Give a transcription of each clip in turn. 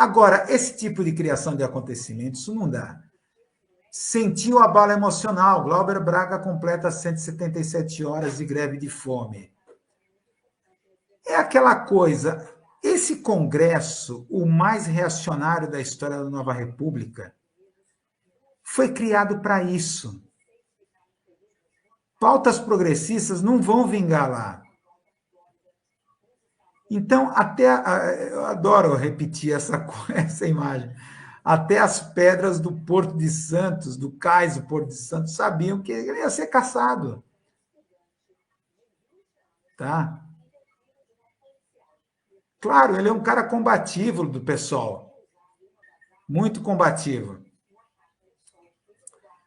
Agora, esse tipo de criação de acontecimentos, isso não dá. Sentiu a bala emocional. Glauber Braga completa 177 horas de greve de fome. É aquela coisa, esse Congresso, o mais reacionário da história da Nova República, foi criado para isso. Pautas progressistas não vão vingar lá. Então, eu adoro repetir essa imagem, até as pedras do Porto de Santos, do cais do Porto de Santos, sabiam que ele ia ser caçado. Tá? Claro, ele é um cara combativo do PSOL, muito combativo.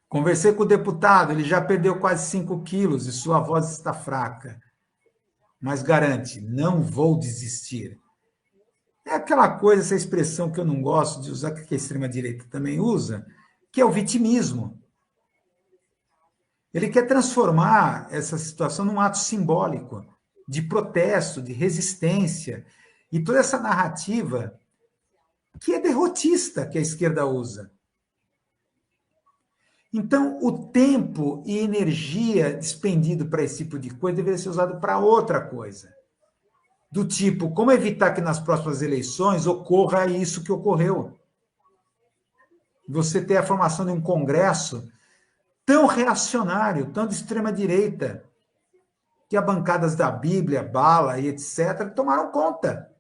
Conversei com o deputado, ele já perdeu quase 5 quilos e sua voz está fraca. Mas garante, não vou desistir. É aquela coisa, essa expressão que eu não gosto de usar, que a extrema-direita também usa, que é o vitimismo. Ele quer transformar essa situação num ato simbólico, de protesto, de resistência, e toda essa narrativa que é derrotista que a esquerda usa. Então, o tempo e energia despendido para esse tipo de coisa deveria ser usado para outra coisa. Do tipo, como evitar que nas próximas eleições ocorra isso que ocorreu? Você ter a formação de um Congresso tão reacionário, tão de extrema-direita, que as bancadas da Bíblia, Bala e etc. tomaram conta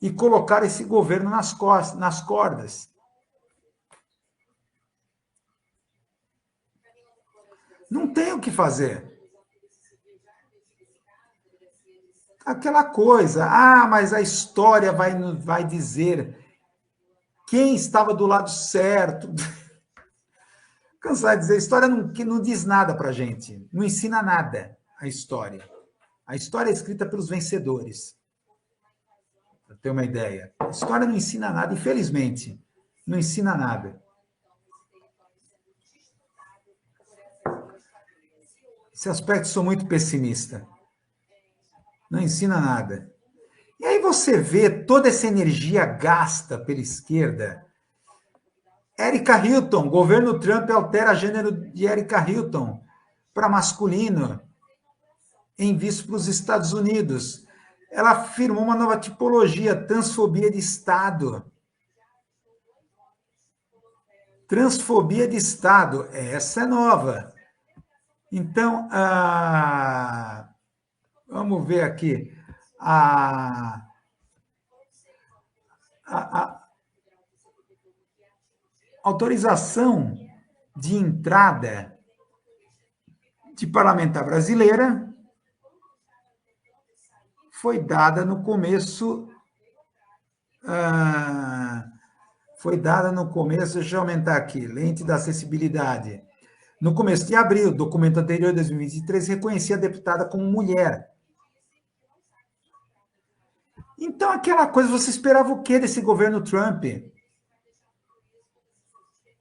e colocaram esse governo nas cordas. Não tem o que fazer. Aquela coisa, mas a história vai dizer quem estava do lado certo. Cansado de dizer, a história não diz nada para a gente, não ensina nada a história. A história é escrita pelos vencedores. Para ter uma ideia. A história não ensina nada, infelizmente. Não ensina nada. Esse aspecto sou muito pessimista. Não ensina nada. E aí você vê toda essa energia gasta pela esquerda. Erika Hilton, governo Trump altera gênero de Erika Hilton para masculino, em visto para os Estados Unidos. Ela afirmou uma nova tipologia, transfobia de Estado. Transfobia de Estado, essa é nova. Então, vamos ver aqui. A autorização de entrada de parlamentar brasileira foi dada no começo. Deixa eu aumentar aqui, lente da acessibilidade. No começo de abril, documento anterior de 2023 reconhecia a deputada como mulher. Então, aquela coisa, você esperava o quê desse governo Trump?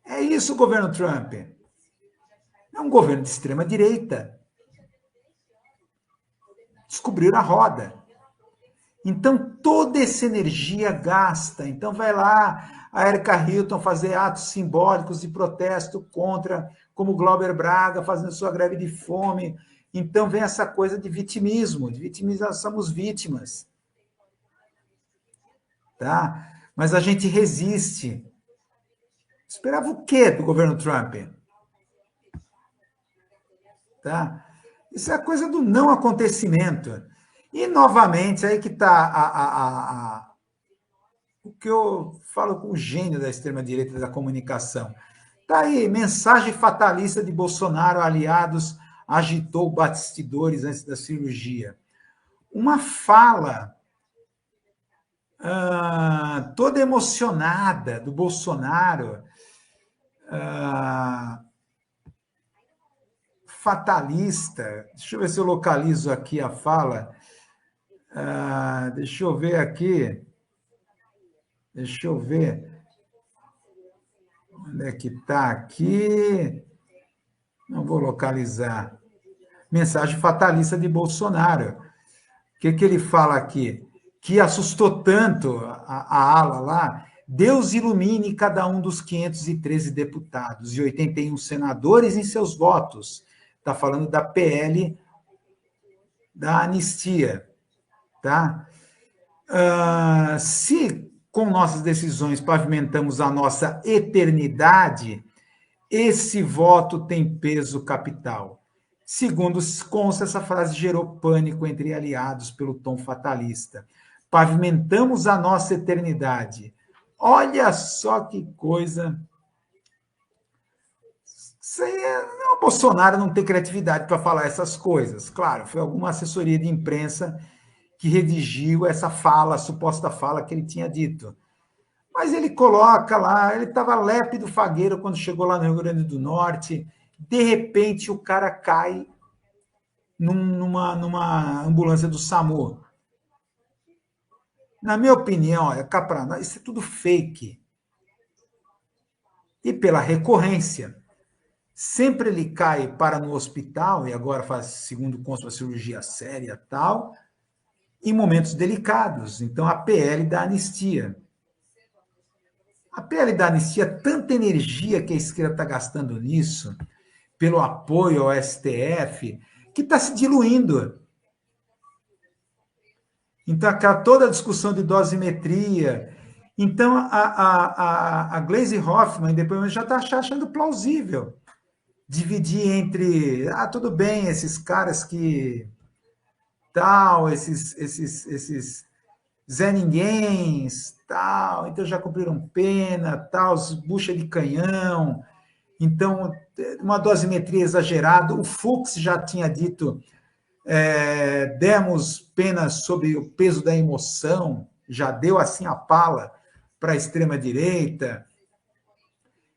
É isso o governo Trump. É um governo de extrema-direita. Descobriram a roda. Então, toda essa energia gasta. Então, vai lá a Erika Hilton fazer atos simbólicos de protesto contra, como Glauber Braga fazendo sua greve de fome. Então, vem essa coisa de vitimismo. De vitimização, somos vítimas. Tá? Mas a gente resiste. Esperava o quê do governo Trump? Tá? Isso é a coisa do não acontecimento. E, novamente, aí que está o que eu falo com o gênio da extrema-direita da comunicação. Está aí, mensagem fatalista de Bolsonaro, aliados, agitou bastidores antes da cirurgia. Uma fala toda emocionada do Bolsonaro, fatalista. Deixa eu ver se eu localizo aqui a fala. Deixa eu ver aqui. Deixa eu ver. Onde é que está aqui? Não vou localizar. Mensagem fatalista de Bolsonaro. O que ele fala aqui? que assustou tanto a ala lá, Deus ilumine cada um dos 513 deputados e 81 senadores em seus votos. Está falando da PL da anistia, tá? Se com nossas decisões pavimentamos a nossa eternidade, esse voto tem peso capital. Segundo consta, essa frase gerou pânico entre aliados pelo tom fatalista. Pavimentamos a nossa eternidade. Olha só que coisa. O Bolsonaro não tem criatividade para falar essas coisas. Claro, foi alguma assessoria de imprensa que redigiu essa fala, a suposta fala que ele tinha dito. Mas ele coloca lá, ele estava lépido fagueiro quando chegou lá no Rio Grande do Norte, de repente o cara cai numa ambulância do SAMU. Na minha opinião, isso é tudo fake. E pela recorrência, sempre ele cai para no hospital, e agora faz, segundo consta, uma cirurgia séria tal, em momentos delicados. Então, a PL da anistia. A PL da anistia, tanta energia que a esquerda está gastando nisso, pelo apoio ao STF, que está se diluindo. Então, toda a discussão de dosimetria. Então, a Gleisi Hoffmann, depois já está achando plausível dividir entre, tudo bem, esses caras que tal, esses Zé Ninguéms, tal, então já cumpriram pena, tal, os bucha de canhão, então uma dosimetria exagerada. O Fux já tinha dito, demos penas sob o peso da emoção, já deu assim a pala para a extrema-direita.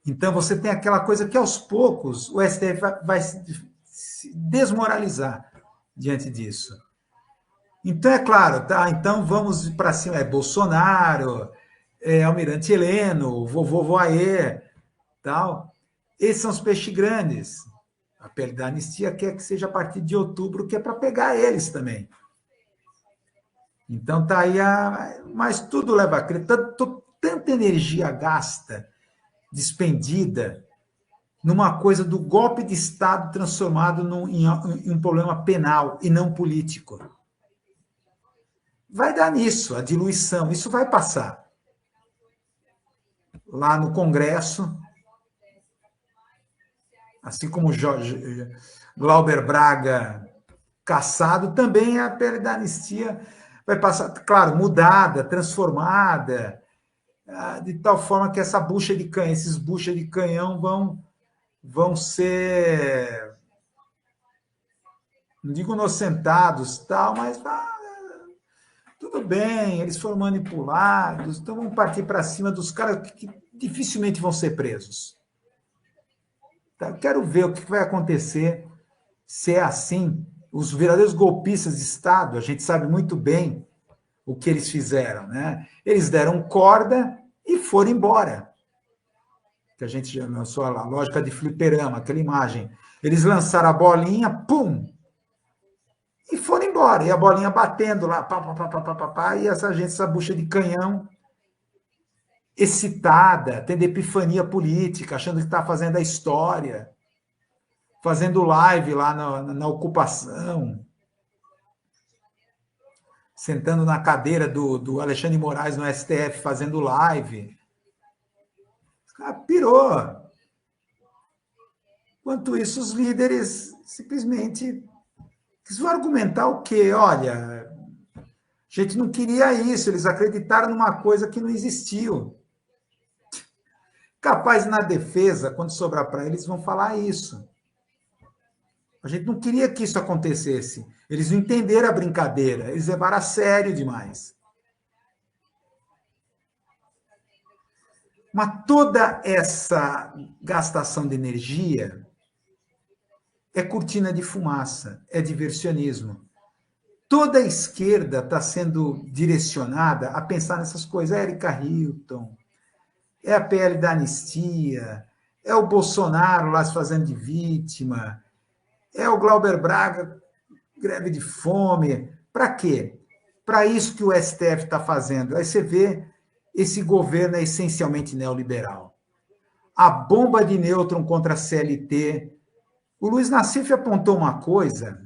Então você tem aquela coisa que aos poucos o STF vai se desmoralizar diante disso. Então, é claro, tá? Então vamos para cima. É Bolsonaro, Almirante Heleno, vovô Voaê, tal. Esses são os peixes grandes. A PL da anistia quer que seja a partir de outubro, que é para pegar eles também. Então tá aí mas tudo leva a crer. Tanta energia gasta, despendida, numa coisa do golpe de Estado transformado em um problema penal e não político. Vai dar nisso, a diluição, isso vai passar. Lá no Congresso, assim como Glauber Braga cassado, também a PL da anistia vai passar, claro, mudada, transformada, de tal forma que essa bucha de canhão, esses buchas de canhão vão ser, não digo inocentados, tal, mas tudo bem, eles foram manipulados, então vamos partir para cima dos caras que dificilmente vão ser presos. Tá? Eu quero ver o que vai acontecer se é assim. Os verdadeiros golpistas de Estado, a gente sabe muito bem o que eles fizeram, né? Eles deram corda e foram embora. Que a gente já lançou a lógica de fliperama, aquela imagem. Eles lançaram a bolinha, pum! E foram embora. E a bolinha batendo lá, e essa bucha de canhão excitada, tendo epifania política, achando que está fazendo a história, fazendo live lá na ocupação, sentando na cadeira do Alexandre de Moraes no STF, fazendo live. Pirou. Enquanto isso, os líderes simplesmente vão argumentar o quê? Olha, a gente não queria isso, eles acreditaram numa coisa que não existiu. Capaz, na defesa, quando sobrar para eles, vão falar isso. A gente não queria que isso acontecesse. Eles não entenderam a brincadeira, eles levaram a sério demais. Mas toda essa gastação de energia é cortina de fumaça, é diversionismo. Toda a esquerda está sendo direcionada a pensar nessas coisas. É Erika Hilton, é a PL da anistia, é o Bolsonaro lá se fazendo de vítima, é o Glauber Braga, greve de fome. Para quê? para isso que o STF está fazendo. Aí você vê, esse governo é essencialmente neoliberal. A bomba de nêutron contra a CLT. O Luiz Nassif apontou uma coisa